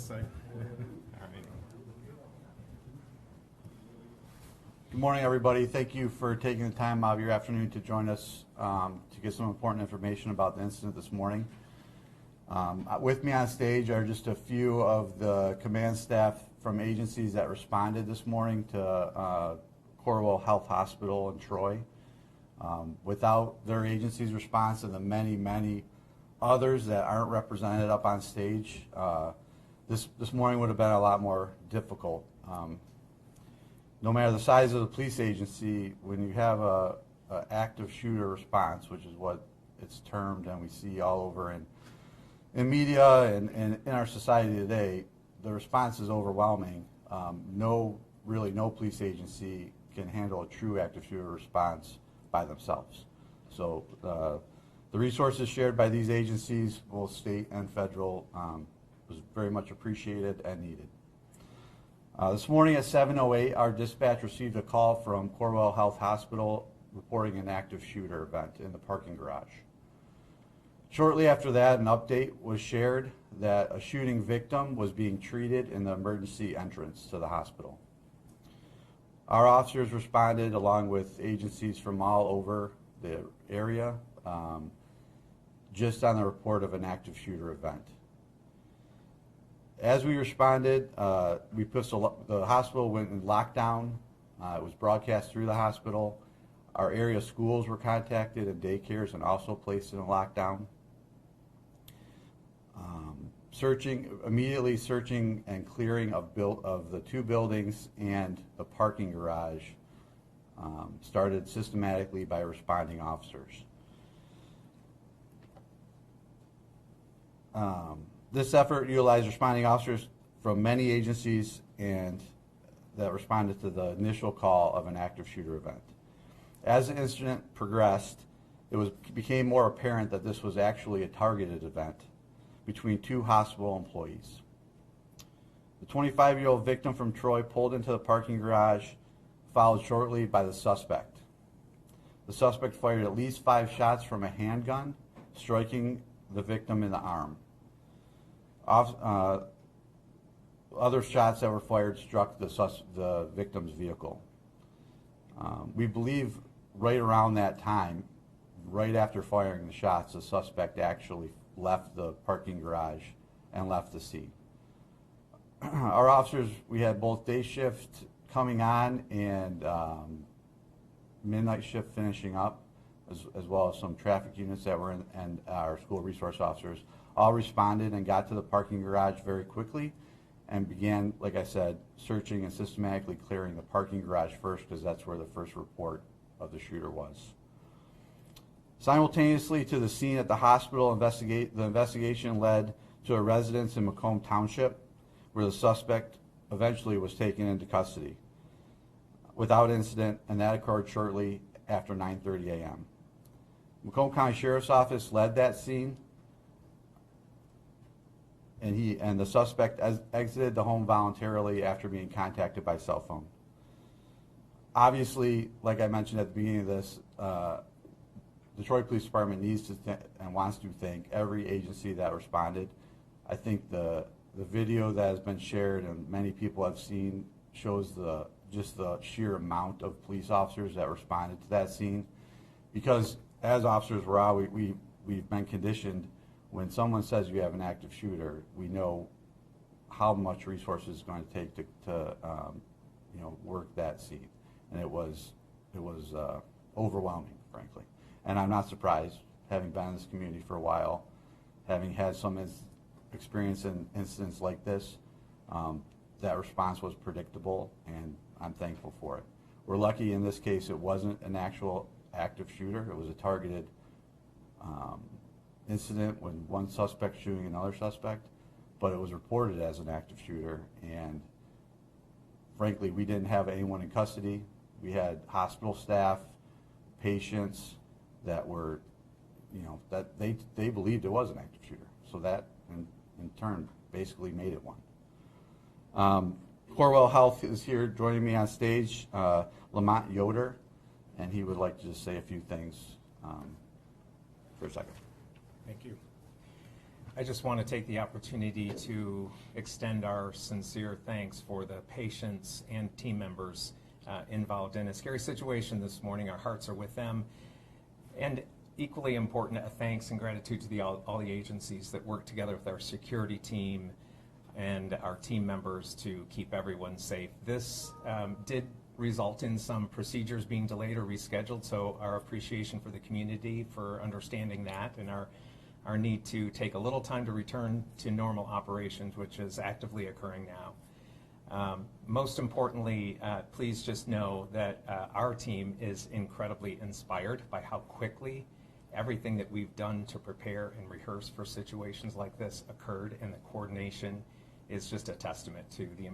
say. All right. Good morning, everybody. Thank you for taking the time out of your afternoon to join us to get some important information about the incident this morning. With me on stage are just a few of the command staff from agencies that responded this morning to Corewell Health Hospital in Troy. Without their agency's response and the many, many others that aren't represented up on stage, this morning would have been a lot more difficult. No matter the size of the police agency, when you have a active shooter response, which is what it's termed and we see all over in media and in our society today, the response is overwhelming. Really no police agency can handle a true active shooter response by themselves. So the resources shared by these agencies, both state and federal, was very much appreciated and needed. This morning at 7:08, our dispatch received a call from Corewell Health Hospital reporting an active shooter event in the parking garage. Shortly after that, an update was shared that a shooting victim was being treated in the emergency entrance to the hospital. Our officers responded along with agencies from all over the area just on the report of an active shooter event. As we responded, the hospital went in lockdown. It was broadcast through the hospital. Our area schools were contacted and daycares and also placed in a lockdown. Immediately searching and clearing of the two buildings and the parking garage started systematically by responding officers. This effort utilized responding officers from many agencies and that responded to the initial call of an active shooter event. As the incident progressed, it became more apparent that this was actually a targeted event between two hospital employees. The 25-year-old victim from Troy pulled into the parking garage, followed shortly by the suspect. The suspect fired at least 5 shots from a handgun, striking the victim in the arm. Other shots that were fired struck the victim's vehicle. We believe right around that time, right after firing the shots, the suspect actually left the parking garage and left the scene. Our officers, we had both day shift coming on and midnight shift finishing up, as well as some traffic units that were in, and our school resource officers all responded and got to the parking garage very quickly and began, like I said, searching and systematically clearing the parking garage first, because that's where the first report of the shooter was. Simultaneously to the scene at the hospital, the investigation led to a residence in Macomb Township, where the suspect eventually was taken into custody without incident, and that occurred shortly after 9:30 a.m. Macomb County Sheriff's Office led that scene, and the suspect exited the home voluntarily after being contacted by cell phone. Obviously, like I mentioned at the beginning of this, the Troy Police Department needs to and wants to thank every agency that responded. I think the video that has been shared and many people have seen shows just the sheer amount of police officers that responded to that scene. Because as officers, we've been conditioned, when someone says you have an active shooter, we know how much resources it's going to take to work that scene, and it was overwhelming, frankly. And I'm not surprised, having been in this community for a while, having had some experience in incidents like this, that response was predictable, and I'm thankful for it. We're lucky in this case it wasn't an actual active shooter. It was a targeted incident when one suspect shooting another suspect, but it was reported as an active shooter, and frankly, we didn't have anyone in custody. We had hospital staff, patients that were, that they believed it was an active shooter. So that, in turn, basically made it one. Corewell Health is here joining me on stage, Lamont Yoder, and he would like to just say a few things for a second. Thank you. I just want to take the opportunity to extend our sincere thanks for the patients and team members involved in a scary situation this morning. Our hearts are with them. And equally important, a thanks and gratitude to all the agencies that work together with our security team and our team members to keep everyone safe. This did result in some procedures being delayed or rescheduled, so our appreciation for the community for understanding that, and our need to take a little time to return to normal operations, which is actively occurring now. Most importantly, please just know that our team is incredibly inspired by how quickly everything that we've done to prepare and rehearse for situations like this occurred, and the coordination is just a testament to the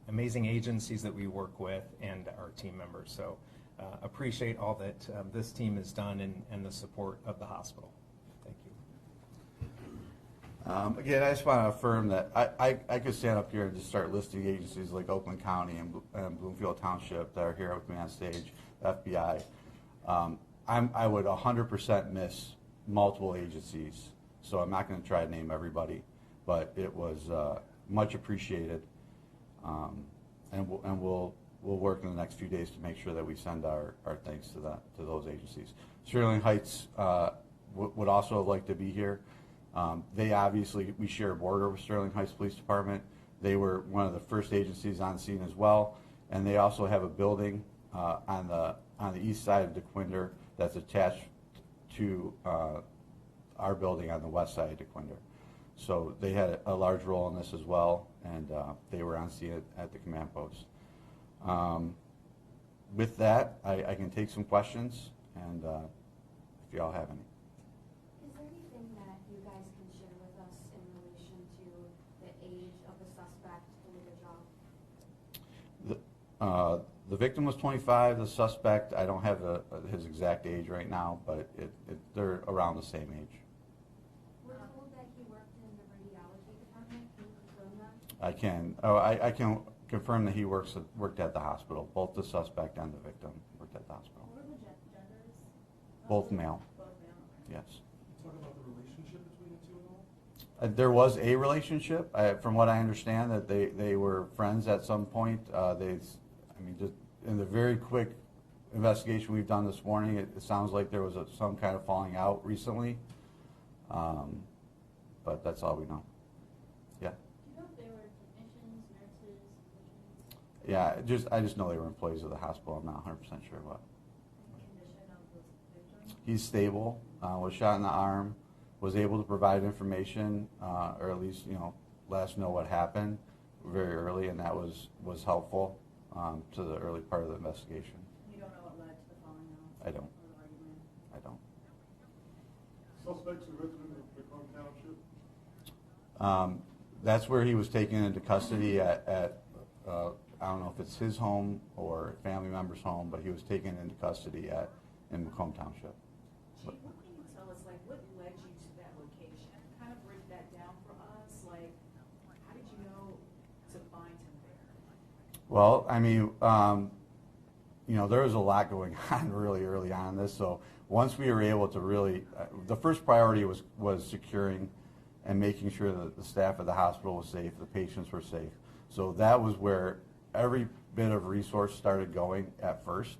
amazing agencies that we work with and our team members. So appreciate all that this team has done and the support of the hospital. Thank you. Again, I just want to affirm that I could stand up here and just start listing agencies like Oakland County and Bloomfield Township that are here with me on stage, FBI. I would 100% miss multiple agencies, so I'm not going to try to name everybody, but it was much appreciated, and we'll work in the next few days to make sure that we send our thanks to those agencies. Sterling Heights would also like to be here. They obviously, we share a border with Sterling Heights Police Department. They were one of the first agencies on scene as well, and they also have a building on the east side of DeQuinder that's attached to our building on the west side of DeQuinder. So they had a large role in this as well, and they were on scene at the command post. With that, I can take some questions, and if you all have any. Is there anything that you guys can share with us in relation to the age of the suspect and the job? The victim was 25. The suspect, I don't have his exact age right now, but they're around the same age. We're told that he worked in the radiology department. Can you confirm that? I can. I can confirm that he worked at the hospital. Both the suspect and the victim worked at the hospital. What were the genders? Both male. Both male. Yes. Can you talk about the relationship between the two at all? There was a relationship. From what I understand, that they were friends at some point. Just in the very quick investigation we've done this morning, it sounds like there was some kind of falling out recently. But that's all we know. Yeah. Do you know if they were technicians, nurses, physicians? Yeah, I just know they were employees of the hospital. I'm not 100% sure what. And the condition of the victim? He's stable, was shot in the arm, was able to provide information, or at least, let us know what happened very early, and that was helpful to the early part of the investigation. You don't know what led to the falling out? I don't. Or the argument? I don't. Suspects are resident of Macomb Township. That's where he was taken into custody at I don't know if it's his home or a family member's home, but he was taken into custody in Macomb Township. Chief, what can you tell us, what led you to that location? Kind of break that down for us, how did you know to find him there? Well, there was a lot going on really early on in this, so once we were able to really, the first priority was securing and making sure that the staff at the hospital was safe, the patients were safe. So that was where every bit of resource started going at first.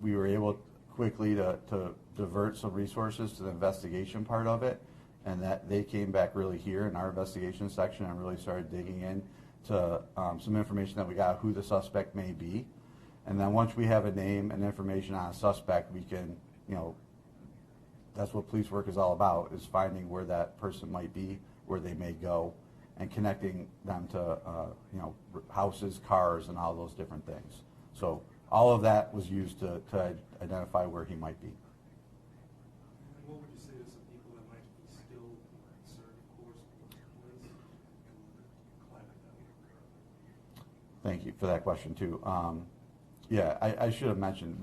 We were able quickly to divert some resources to the investigation part of it, and that they came back really here in our investigation section and really started digging in to some information that we got who the suspect may be. And then once we have a name and information on a suspect, we can, that's what police work is all about, is finding where that person might be, where they may go, and connecting them to, houses, cars, and all those different things. So all of that was used to identify where he might be. And what would you say to some people that might be still concerned, of course, because of police and climate that way? Thank you for that question too. I should have mentioned,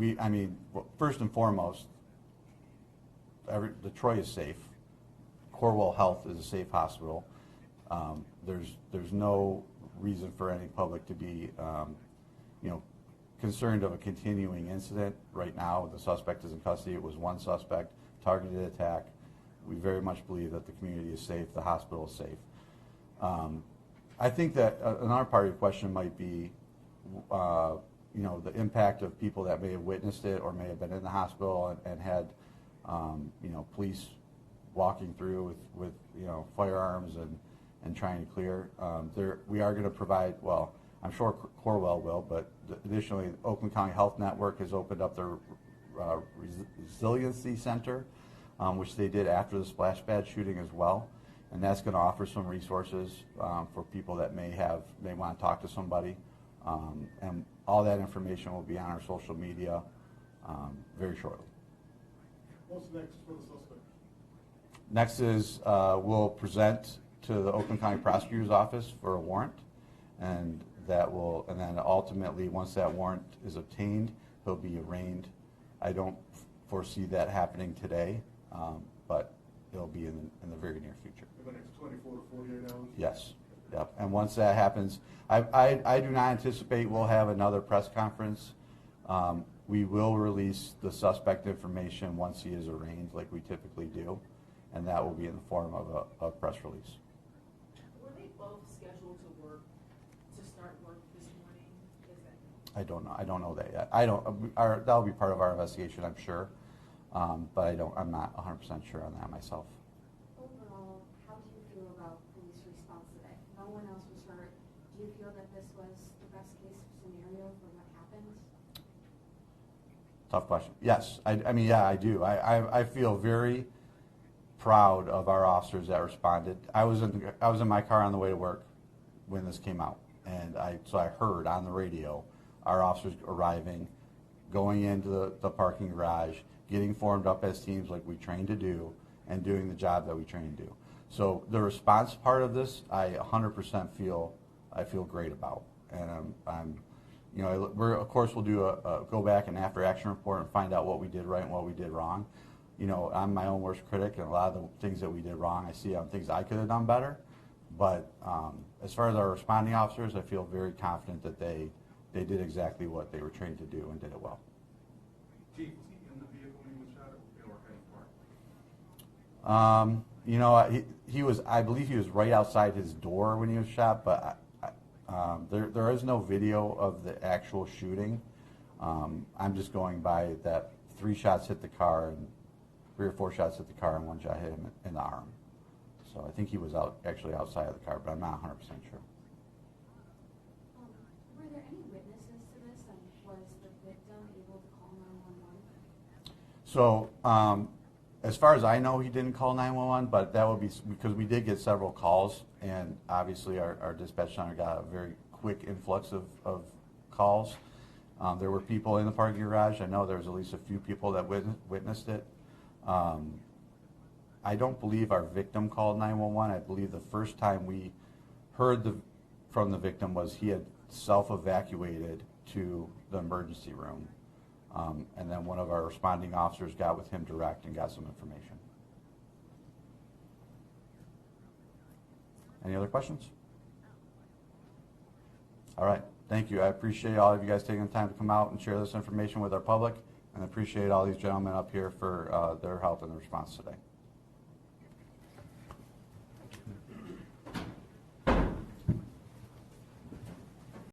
first and foremost, the Troy is safe. Corewell Health is a safe hospital. There's no reason for any public to be, concerned of a continuing incident. Right now, the suspect is in custody. It was one suspect, targeted attack. we very much believe that the community is safe, the hospital is safe. I think that another part of your question might be, you know, the impact of people that may have witnessed it or may have been in the hospital and had, you know, police walking through with you know, firearms and trying to clear. We are going to provide, well, I'm sure Corewell will, but additionally, Oakland County Health Network has opened up their resiliency center, which they did after the splash pad shooting as well, and that's going to offer some resources for people that may want to talk to somebody, and all that information will be on our social media very shortly. What's next for the suspect? Next is we'll present to the Oakland County Prosecutor's Office for a warrant, and then ultimately, once that warrant is obtained, he'll be arraigned. I don't foresee that happening today, but it'll be in the very near future. In the next 24 to 48 hours? Yes. Yep. And once that happens, I do not anticipate we'll have another press conference. We will release the suspect information once he is arraigned, like we typically do, and that will be in the form of a press release. Were they both scheduled to start work this morning? Is that? I don't know. I don't know that yet. That'll be part of our investigation, I'm sure, but I'm not 100% sure on that myself. Overall, how do you feel about police response today? No one else was hurt. Do you feel that this was the best case scenario for what happened? Tough question. Yes, I mean, yeah, I do. I feel very proud of our officers that responded. I was in my car on the way to work when this came out, and so I heard on the radio our officers arriving, going into the parking garage, getting formed up as teams like we trained to do, and doing the job that we trained to do. So the response part of this, I 100% feel great about, and you know, of course we'll do a go back and after action report and find out what we did right and what we did wrong. You know, I'm my own worst critic, and a lot of the things that we did wrong, I see on things I could have done better. But as far as our responding officers, I feel very confident that they did exactly what they were trained to do and did it well. Chief, was he in the vehicle when he was shot, or had he parked? You know, he was. I believe he was right outside his door when he was shot, but there is no video of the actual shooting. I'm just going by that 3 shots hit the car, and 3 or 4 shots hit the car, and 1 shot hit him in the arm. So I think he was actually outside of the car, but I'm not 100% sure. Were there any witnesses to this, and was the victim able to call 911? So as far as I know, he didn't call 911, but that would be because we did get several calls, and obviously our dispatch center got a very quick influx of calls. There were people in the parking garage. I know there was at least a few people that witnessed it. I don't believe our victim called 911. I believe the first time we heard from the victim was he had self-evacuated to the emergency room. And then one of our responding officers got with him direct and got some information. Any other questions? All right, thank you. I appreciate all of you guys taking the time to come out and share this information with our public, and I appreciate all these gentlemen up here for their help in the response today.